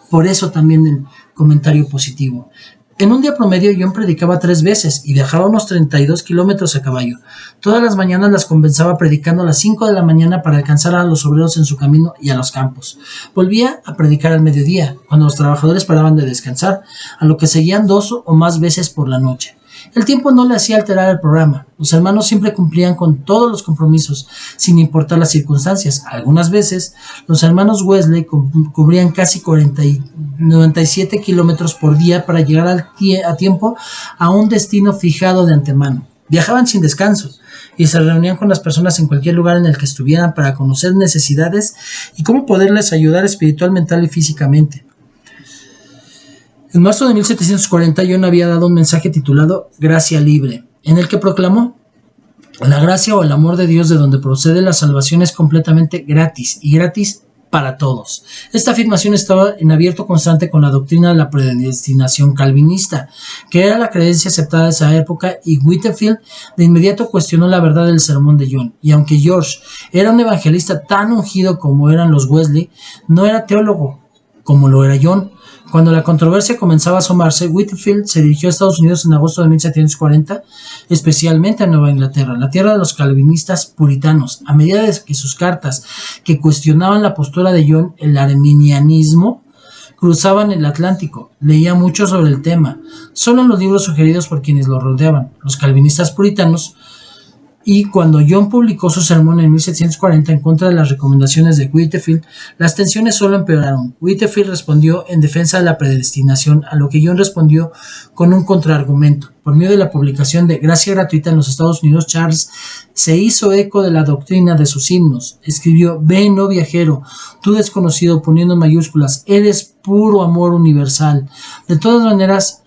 Por eso también el comentario positivo. En un día promedio John predicaba 3 veces y viajaba unos 32 kilómetros a caballo. Todas las mañanas las compensaba predicando a las 5 de la mañana para alcanzar a los obreros en su camino y a los campos. Volvía a predicar al mediodía, cuando los trabajadores paraban de descansar, a lo que seguían 2 o más veces por la noche. El tiempo no le hacía alterar el programa. Los hermanos siempre cumplían con todos los compromisos, sin importar las circunstancias. Algunas veces, los hermanos Wesley cubrían casi 97 kilómetros por día para llegar a tiempo a un destino fijado de antemano. Viajaban sin descanso y se reunían con las personas en cualquier lugar en el que estuvieran para conocer necesidades y cómo poderles ayudar espiritual, mental y físicamente. En marzo de 1740, John había dado un mensaje titulado Gracia Libre, en el que proclamó: la gracia o el amor de Dios de donde procede la salvación es completamente gratis y gratis para todos. Esta afirmación estaba en abierto constante con la doctrina de la predestinación calvinista, que era la creencia aceptada de esa época, y Whitefield de inmediato cuestionó la verdad del sermón de John. Y aunque George era un evangelista tan ungido como eran los Wesley, no era teólogo como lo era John. Cuando la controversia comenzaba a asomarse, Whitefield se dirigió a Estados Unidos en agosto de 1740, especialmente a Nueva Inglaterra, la tierra de los calvinistas puritanos, a medida de que sus cartas, que cuestionaban la postura de John, el arminianismo, cruzaban el Atlántico. Leía mucho sobre el tema, solo en los libros sugeridos por quienes lo rodeaban, los calvinistas puritanos. Y cuando John publicó su sermón en 1740 en contra de las recomendaciones de Whitefield, las tensiones solo empeoraron. Whitefield respondió en defensa de la predestinación, a lo que John respondió con un contraargumento. Por medio de la publicación de Gracia Gratuita en los Estados Unidos, Charles se hizo eco de la doctrina de sus himnos. Escribió: ven, oh viajero, tú desconocido, poniendo en mayúsculas, eres puro amor universal. De todas maneras,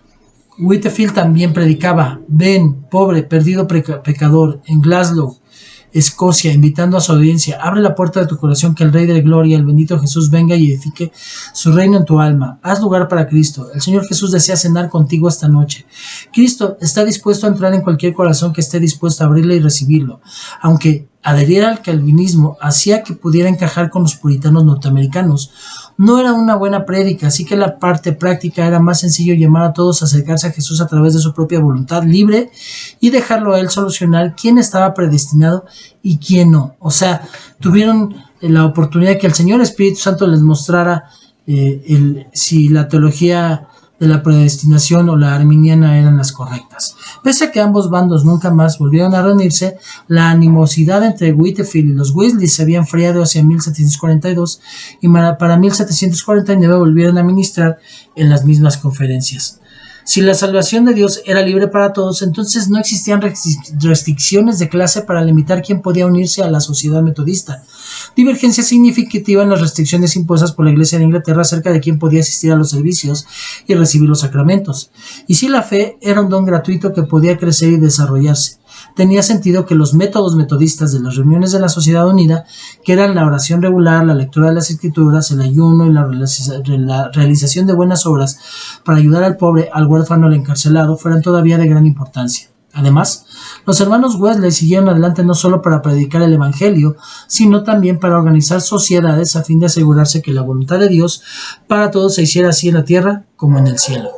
Whitefield también predicaba: ven, pobre, perdido pecador, en Glasgow, Escocia, invitando a su audiencia: abre la puerta de tu corazón, que el Rey de Gloria, el bendito Jesús, venga y edifique su reino en tu alma. Haz lugar para Cristo. El Señor Jesús desea cenar contigo esta noche. Cristo está dispuesto a entrar en cualquier corazón que esté dispuesto a abrirle y recibirlo. Aunque adherir al calvinismo hacía que pudiera encajar con los puritanos norteamericanos, no era una buena prédica, así que la parte práctica era más sencillo llamar a todos a acercarse a Jesús a través de su propia voluntad libre y dejarlo a él solucionar quién estaba predestinado y quién no. O sea, tuvieron la oportunidad que el Señor Espíritu Santo les mostrara si la teología de la predestinación o la arminiana eran las correctas. Pese a que ambos bandos nunca más volvieron a reunirse, la animosidad entre Whitefield y los Wesley se había enfriado hacia 1742 y para 1749 volvieron a ministrar en las mismas conferencias. Si la salvación de Dios era libre para todos, entonces no existían restricciones de clase para limitar quién podía unirse a la sociedad metodista. Divergencia significativa en las restricciones impuestas por la Iglesia de Inglaterra acerca de quién podía asistir a los servicios y recibir los sacramentos. Y si la fe era un don gratuito que podía crecer y desarrollarse, tenía sentido que los métodos metodistas de las reuniones de la Sociedad Unida, que eran la oración regular, la lectura de las Escrituras, el ayuno y la realización de buenas obras para ayudar al pobre, al huérfano, al encarcelado, fueran todavía de gran importancia. Además, los hermanos Wesley siguieron adelante no solo para predicar el Evangelio, sino también para organizar sociedades a fin de asegurarse que la voluntad de Dios para todos se hiciera así en la tierra como en el cielo.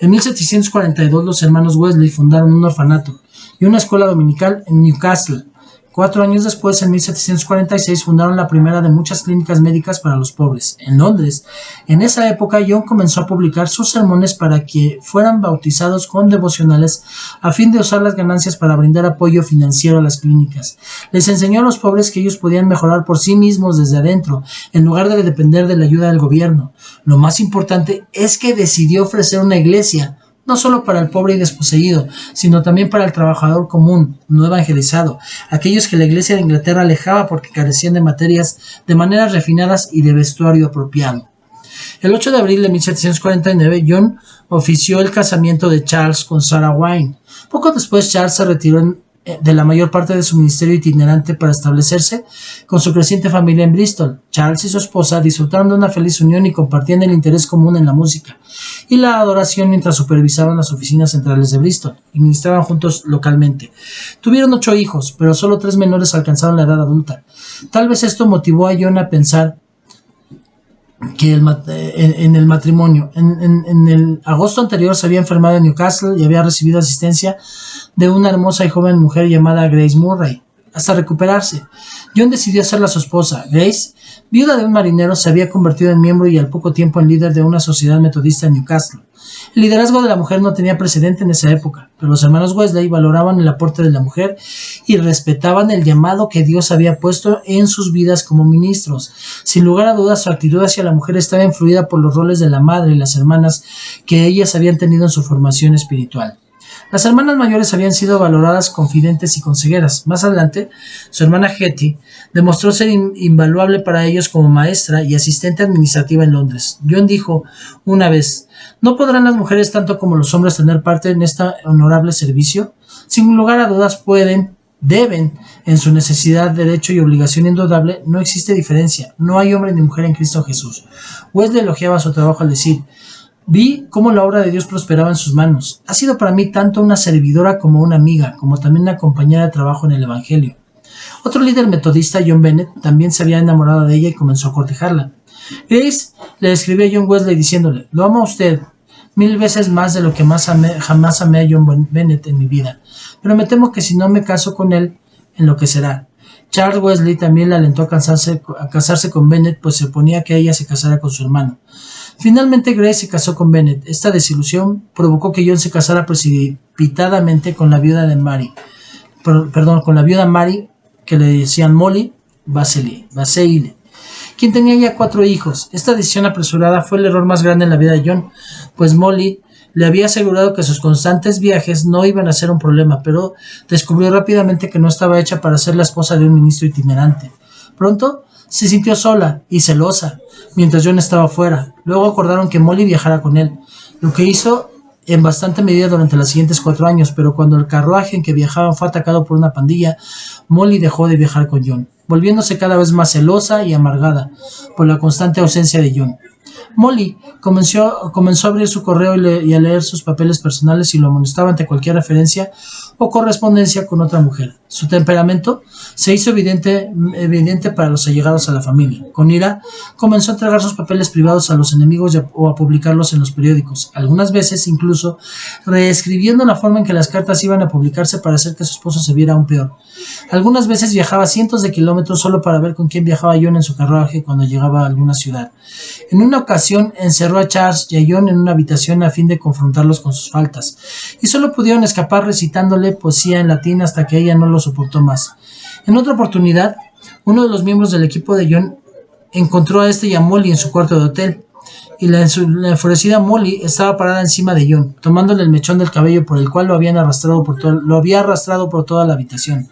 En 1742 los hermanos Wesley fundaron un orfanato y una escuela dominical en Newcastle. 4 años después, en 1746, fundaron la primera de muchas clínicas médicas para los pobres, en Londres. En esa época, John comenzó a publicar sus sermones para que fueran bautizados con devocionales a fin de usar las ganancias para brindar apoyo financiero a las clínicas. Les enseñó a los pobres que ellos podían mejorar por sí mismos desde adentro, en lugar de depender de la ayuda del gobierno. Lo más importante es que decidió ofrecer una iglesia, no solo para el pobre y desposeído, sino también para el trabajador común, no evangelizado, aquellos que la Iglesia de Inglaterra alejaba porque carecían de maneras refinadas y de vestuario apropiado. El 8 de abril de 1749, John ofició el casamiento de Charles con Sarah Wynne. Poco después, Charles se retiró de la mayor parte de su ministerio itinerante para establecerse con su creciente familia en Bristol. Charles y su esposa disfrutaron de una feliz unión y compartían el interés común en la música y la adoración mientras supervisaban las oficinas centrales de Bristol y ministraban juntos localmente. Tuvieron 8 hijos, pero solo 3 menores alcanzaron la edad adulta. Tal vez esto motivó a John a pensar que en el matrimonio. En el agosto anterior se había enfermado en Newcastle y había recibido asistencia de una hermosa y joven mujer llamada Grace Murray. Hasta recuperarse, John decidió hacerla su esposa. Grace, viuda de un marinero, se había convertido en miembro y al poco tiempo en líder de una sociedad metodista en Newcastle. El liderazgo de la mujer no tenía precedente en esa época, pero los hermanos Wesley valoraban el aporte de la mujer y respetaban el llamado que Dios había puesto en sus vidas como ministros. Sin lugar a dudas, su actitud hacia la mujer estaba influida por los roles de la madre y las hermanas que ellas habían tenido en su formación espiritual. Las hermanas mayores habían sido valoradas confidentes y consejeras. Más adelante, su hermana Hetty demostró ser invaluable para ellos como maestra y asistente administrativa en Londres. John dijo una vez: ¿no podrán las mujeres tanto como los hombres tener parte en este honorable servicio? Sin lugar a dudas deben, en su necesidad, derecho y obligación indudable. No existe diferencia, no hay hombre ni mujer en Cristo Jesús. Wesley elogiaba su trabajo al decir: vi cómo la obra de Dios prosperaba en sus manos. Ha sido para mí tanto una servidora como una amiga, como también una compañera de trabajo en el Evangelio. Otro líder metodista, John Bennett, también se había enamorado de ella y comenzó a cortejarla. Grace le escribió a John Wesley diciéndole: lo amo a usted 1000 veces más de lo que jamás amé a John Bennett en mi vida, pero me temo que si no me caso con él, enloquecerá. Charles Wesley también le alentó a casarse con Bennett, pues se oponía a que ella se casara con su hermano. Finalmente Grace se casó con Bennett. Esta desilusión provocó que John se casara precipitadamente con la viuda Mary, que le decían Molly Baseile, quien tenía ya 4 hijos. Esta decisión apresurada fue el error más grande en la vida de John, pues Molly le había asegurado que sus constantes viajes no iban a ser un problema, pero descubrió rápidamente que no estaba hecha para ser la esposa de un ministro itinerante. Pronto se sintió sola y celosa mientras John estaba fuera. Luego acordaron que Molly viajara con él, lo que hizo en bastante medida durante los siguientes 4 años, pero cuando el carruaje en que viajaban fue atacado por una pandilla, Molly dejó de viajar con John, volviéndose cada vez más celosa y amargada por la constante ausencia de John. Molly comenzó a abrir su correo y a leer sus papeles personales y lo amonestaba ante cualquier referencia o correspondencia con otra mujer. Su temperamento se hizo evidente para los allegados a la familia. Con ira, comenzó a entregar sus papeles privados a los enemigos o a publicarlos en los periódicos, algunas veces incluso reescribiendo la forma en que las cartas iban a publicarse para hacer que su esposo se viera aún peor. Algunas veces viajaba cientos de kilómetros solo para ver con quién viajaba John en su carruaje cuando llegaba a alguna ciudad. En una ocasión encerró a Charles y a John en una habitación a fin de confrontarlos con sus faltas, y solo pudieron escapar recitándole poesía en latín hasta que ella no lo soportó más. En otra oportunidad, uno de los miembros del equipo de John encontró a este y a Molly en su cuarto de hotel, y la enfurecida Molly estaba parada encima de John, tomándole el mechón del cabello por el cual lo había arrastrado por toda la habitación.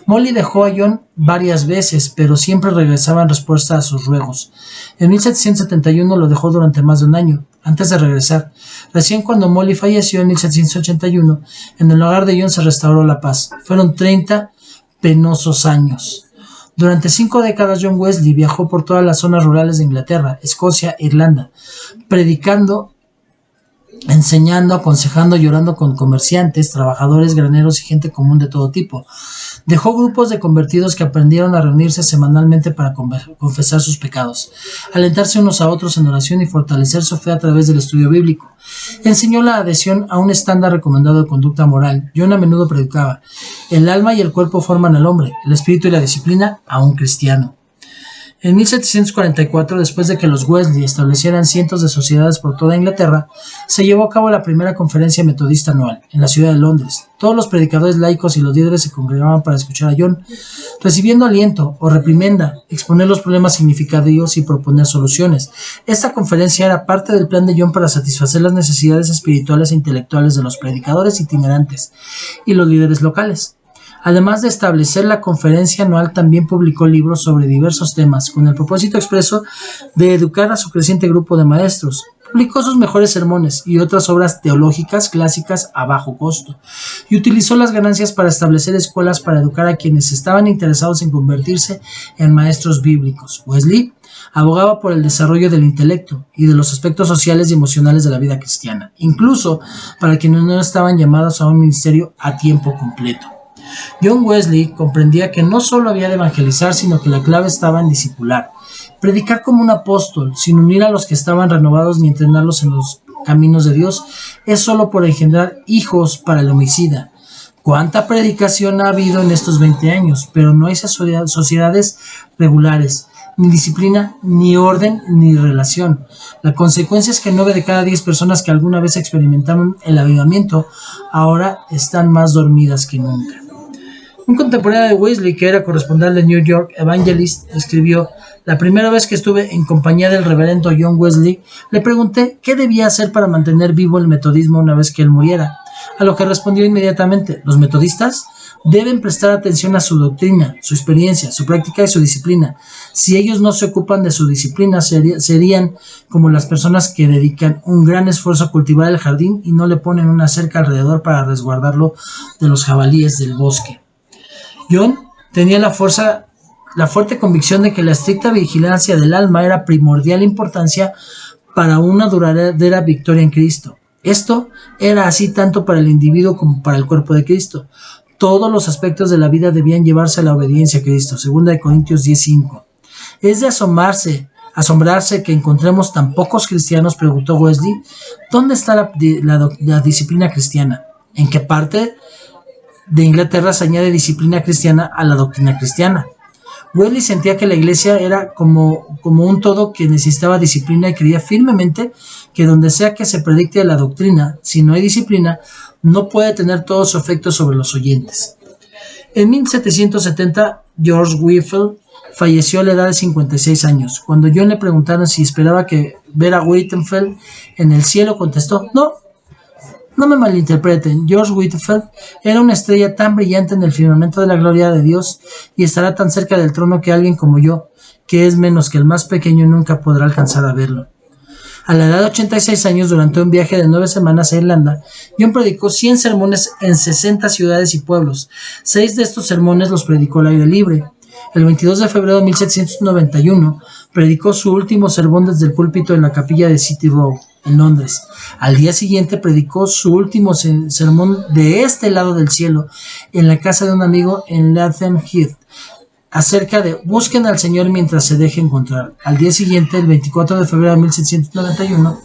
Molly dejó a John varias veces, pero siempre regresaba en respuesta a sus ruegos. En 1771 lo dejó durante más de un año, antes de regresar. Recién cuando Molly falleció en 1781, en el hogar de John se restauró la paz. Fueron 30 penosos años. Durante 5 décadas John Wesley viajó por todas las zonas rurales de Inglaterra, Escocia e Irlanda, predicando, enseñando, aconsejando y orando con comerciantes, trabajadores, graneros y gente común de todo tipo. Dejó grupos de convertidos que aprendieron a reunirse semanalmente para confesar sus pecados, alentarse unos a otros en oración y fortalecer su fe a través del estudio bíblico. Enseñó la adhesión a un estándar recomendado de conducta moral. John a menudo predicaba: el alma y el cuerpo forman al hombre, el espíritu y la disciplina a un cristiano. En 1744, después de que los Wesley establecieran cientos de sociedades por toda Inglaterra, se llevó a cabo la primera conferencia metodista anual, en la ciudad de Londres. Todos los predicadores laicos y los líderes se congregaban para escuchar a John, recibiendo aliento o reprimenda, exponer los problemas significativos y proponer soluciones. Esta conferencia era parte del plan de John para satisfacer las necesidades espirituales e intelectuales de los predicadores itinerantes y los líderes locales. Además de establecer la conferencia anual, también publicó libros sobre diversos temas, con el propósito expreso de educar a su creciente grupo de maestros. Publicó sus mejores sermones y otras obras teológicas clásicas a bajo costo, y utilizó las ganancias para establecer escuelas para educar a quienes estaban interesados en convertirse en maestros bíblicos. Wesley abogaba por el desarrollo del intelecto y de los aspectos sociales y emocionales de la vida cristiana, incluso para quienes no estaban llamados a un ministerio a tiempo completo. John Wesley comprendía que no solo había de evangelizar, sino que la clave estaba en discipular, predicar como un apóstol, sin unir a los que estaban renovados ni entrenarlos en los caminos de Dios, es solo por engendrar hijos para el homicida. ¿Cuánta predicación ha habido en estos 20 años? Pero no hay sociedades regulares, ni disciplina, ni orden, ni relación. La consecuencia es que 9 de cada 10 personas que alguna vez experimentaron el avivamiento ahora están más dormidas que nunca. Un contemporáneo de Wesley, que era corresponsal de New York Evangelist, escribió: la primera vez que estuve en compañía del reverendo John Wesley, le pregunté qué debía hacer para mantener vivo el metodismo una vez que él muriera, a lo que respondió inmediatamente: los metodistas deben prestar atención a su doctrina, su experiencia, su práctica y su disciplina. Si ellos no se ocupan de su disciplina, serían como las personas que dedican un gran esfuerzo a cultivar el jardín y no le ponen una cerca alrededor para resguardarlo de los jabalíes del bosque. John tenía la fuerte convicción de que la estricta vigilancia del alma era primordial importancia para una duradera victoria en Cristo. Esto era así tanto para el individuo como para el cuerpo de Cristo. Todos los aspectos de la vida debían llevarse a la obediencia a Cristo. 2 Corintios 10:5. Es de asombrarse que encontremos tan pocos cristianos, preguntó Wesley. ¿Dónde está la disciplina cristiana? ¿En qué parte de Inglaterra se añade disciplina cristiana a la doctrina cristiana? Wesley sentía que la iglesia era como un todo que necesitaba disciplina y creía firmemente que donde sea que se predique la doctrina, si no hay disciplina, no puede tener todo su efecto sobre los oyentes. En 1770, George Whitefield falleció a la edad de 56 años. Cuando John le preguntaron si esperaba ver a Whitefield en el cielo, contestó: no me malinterpreten, George Whitefield era una estrella tan brillante en el firmamento de la gloria de Dios y estará tan cerca del trono que alguien como yo, que es menos que el más pequeño, nunca podrá alcanzar a verlo. A la edad de 86 años, durante un viaje de 9 semanas a Irlanda, John predicó 100 sermones en 60 ciudades y pueblos. 6 de estos sermones los predicó al aire libre. El 22 de febrero de 1791, predicó su último sermón desde el púlpito en la capilla de City Road, en Londres. Al día siguiente predicó su último sermón de este lado del cielo, en la casa de un amigo en Latham Heath, acerca de busquen al Señor mientras se deje encontrar. Al día siguiente, el 24 de febrero de 1791,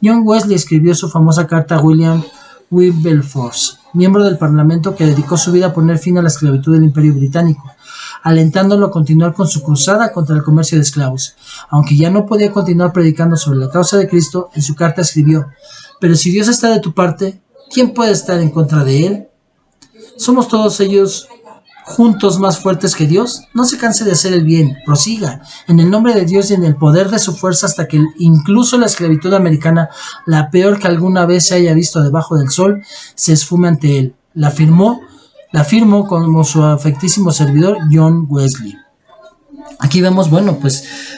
John Wesley escribió su famosa carta a William Wilberforce, miembro del Parlamento, que dedicó su vida a poner fin a la esclavitud del Imperio Británico, alentándolo a continuar con su cruzada contra el comercio de esclavos. Aunque ya no podía continuar predicando sobre la causa de Cristo, en su carta escribió: pero si Dios está de tu parte, ¿quién puede estar en contra de él? ¿Somos todos ellos juntos más fuertes que Dios? No se canse de hacer el bien, prosiga en el nombre de Dios y en el poder de su fuerza hasta que incluso la esclavitud americana, la peor que alguna vez se haya visto debajo del sol, se esfume ante él. La firmó como su afectísimo servidor, John Wesley. Aquí vemos,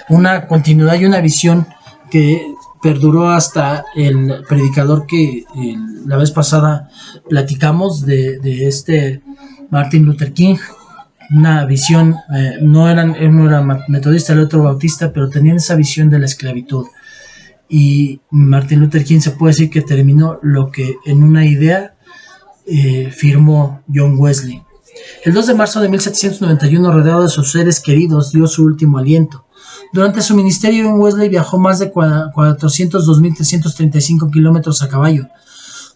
una continuidad y una visión que perduró hasta el predicador que la vez pasada platicamos de Martin Luther King. Una visión, uno era metodista, el otro bautista, pero tenían esa visión de la esclavitud. Y Martin Luther King se puede decir que terminó lo que en una idea firmó John Wesley. El 2 de marzo de 1791, rodeado de sus seres queridos, dio su último aliento. Durante su ministerio, John Wesley viajó más de 402.335 kilómetros a caballo,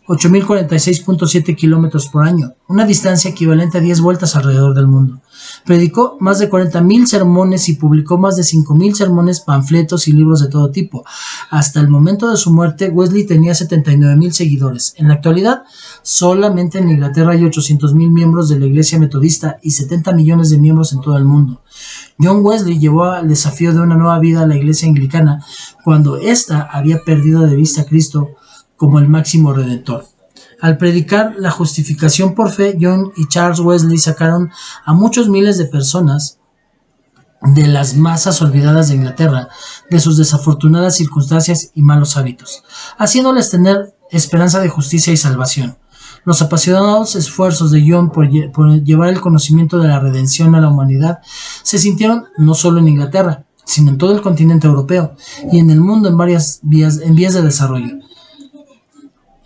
8.046.7 kilómetros por año, una distancia equivalente a 10 vueltas alrededor del mundo. Predicó más de 40.000 sermones y publicó más de 5.000 sermones, panfletos y libros de todo tipo. Hasta el momento de su muerte, Wesley tenía 79.000 seguidores. En la actualidad, solamente en Inglaterra hay 800.000 miembros de la Iglesia Metodista y 70 millones de miembros en todo el mundo. John Wesley llevó al desafío de una nueva vida a la Iglesia Anglicana cuando ésta había perdido de vista a Cristo como el máximo redentor. Al predicar la justificación por fe, John y Charles Wesley sacaron a muchos miles de personas de las masas olvidadas de Inglaterra, de sus desafortunadas circunstancias y malos hábitos, haciéndoles tener esperanza de justicia y salvación. Los apasionados esfuerzos de John por llevar el conocimiento de la redención a la humanidad se sintieron no solo en Inglaterra, sino en todo el continente europeo y en el mundo en vías de desarrollo,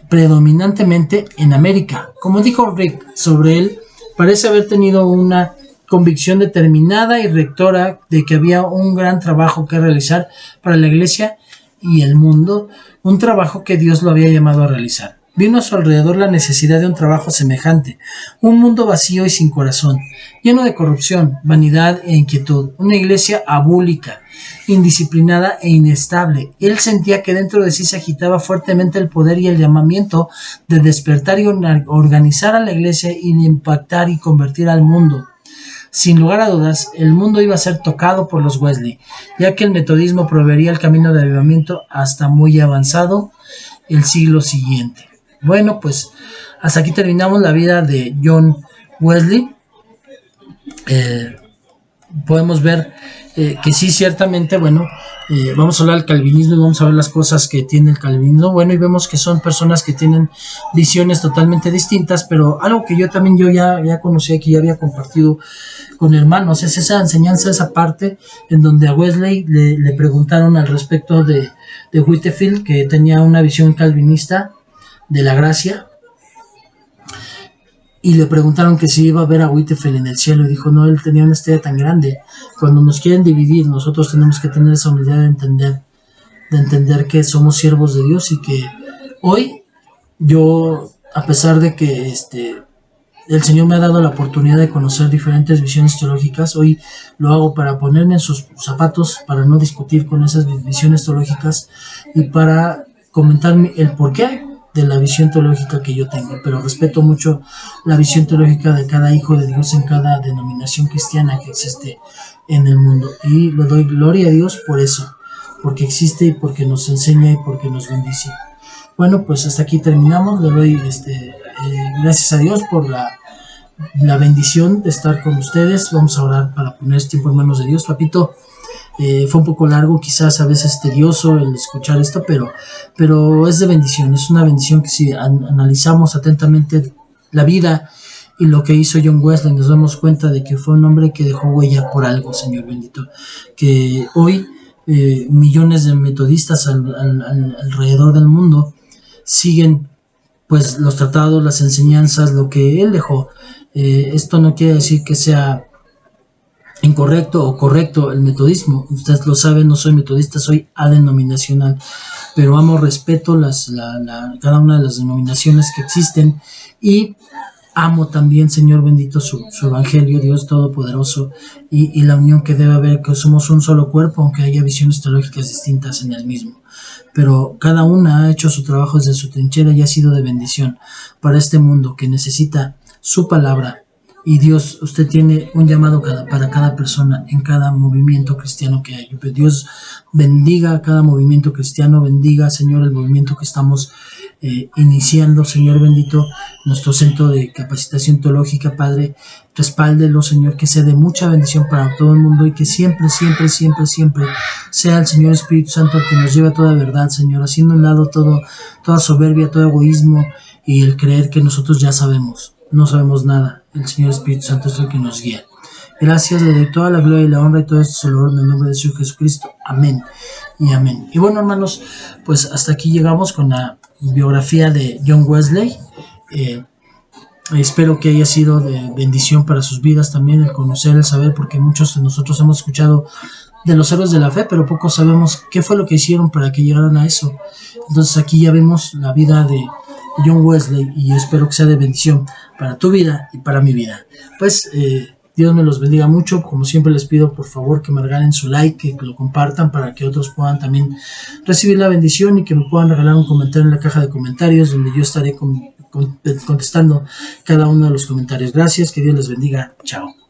predominantemente en América. Como dijo Rick sobre él, parece haber tenido una convicción determinada y rectora de que había un gran trabajo que realizar para la Iglesia y el mundo, un trabajo que Dios lo había llamado a realizar. Vino a su alrededor la necesidad de un trabajo semejante, un mundo vacío y sin corazón, lleno de corrupción, vanidad e inquietud, una iglesia abúlica, indisciplinada e inestable. Él sentía que dentro de sí se agitaba fuertemente el poder y el llamamiento de despertar y organizar a la iglesia y de impactar y convertir al mundo. Sin lugar a dudas, el mundo iba a ser tocado por los Wesley, ya que el metodismo proveería el camino de avivamiento hasta muy avanzado el siglo siguiente. Bueno, pues hasta aquí terminamos la vida de John Wesley. Podemos ver que sí, ciertamente, vamos a hablar del calvinismo y vamos a ver las cosas que tiene el calvinismo, y vemos que son personas que tienen visiones totalmente distintas, pero algo que yo ya conocía, que ya había compartido con hermanos, es esa enseñanza, esa parte en donde a Wesley le preguntaron al respecto de Whitefield, que tenía una visión calvinista de la gracia, y le preguntaron que si iba a ver a Whitefield en el cielo, y dijo, no, él tenía una estrella tan grande. Cuando nos quieren dividir, nosotros tenemos que tener esa humildad de entender que somos siervos de Dios, y que hoy yo, a pesar de que el Señor me ha dado la oportunidad de conocer diferentes visiones teológicas, hoy lo hago para ponerme en sus zapatos, para no discutir con esas visiones teológicas y para comentar el porqué de la visión teológica que yo tengo, pero respeto mucho la visión teológica de cada hijo de Dios en cada denominación cristiana que existe en el mundo, y le doy gloria a Dios por eso, porque existe y porque nos enseña y porque nos bendice. Bueno, pues hasta aquí terminamos. Le doy gracias a Dios por la bendición de estar con ustedes. Vamos a orar para poner este tiempo en manos de Dios. Papito, fue un poco largo, quizás a veces tedioso el escuchar esto, pero es de bendición, es una bendición que si analizamos atentamente la vida y lo que hizo John Wesley, nos damos cuenta de que fue un hombre que dejó huella por algo, Señor bendito, que hoy millones de metodistas alrededor del mundo siguen pues los tratados, las enseñanzas, lo que él dejó. Esto no quiere decir que sea incorrecto o correcto el metodismo. Ustedes lo saben, no soy metodista, soy adenominacional, pero amo, respeto cada una de las denominaciones que existen, y amo también, Señor bendito, su evangelio, Dios todopoderoso, y la unión que debe haber, que somos un solo cuerpo, aunque haya visiones teológicas distintas en el mismo, pero cada una ha hecho su trabajo desde su trinchera y ha sido de bendición para este mundo que necesita su palabra. Y Dios, usted tiene un llamado para cada persona en cada movimiento cristiano que hay. Dios bendiga cada movimiento cristiano, bendiga, Señor, el movimiento que estamos iniciando, Señor bendito, nuestro centro de capacitación teológica, Padre, respáldelo, Señor, que sea de mucha bendición para todo el mundo, y que siempre, siempre, siempre, siempre sea el Señor Espíritu Santo el que nos lleve a toda verdad, Señor, haciendo a un lado toda soberbia, todo egoísmo y el creer que nosotros ya sabemos. No sabemos nada. El Señor Espíritu Santo es el que nos guía. Gracias, le doy toda la gloria y la honra y todo esto se lo oro en el nombre de Jesús Jesucristo. Amén y amén. Y bueno, hermanos, pues hasta aquí llegamos con la biografía de John Wesley. Espero que haya sido de bendición para sus vidas también el conocer, el saber, porque muchos de nosotros hemos escuchado de los héroes de la fe, pero pocos sabemos qué fue lo que hicieron para que llegaran a eso. Entonces aquí ya vemos la vida de John Wesley, y yo espero que sea de bendición para tu vida y para mi vida. Pues Dios me los bendiga mucho. Como siempre les pido, por favor, que me regalen su like, que lo compartan para que otros puedan también recibir la bendición, y que me puedan regalar un comentario en la caja de comentarios, donde yo estaré contestando cada uno de los comentarios. Gracias, que Dios les bendiga. Chao.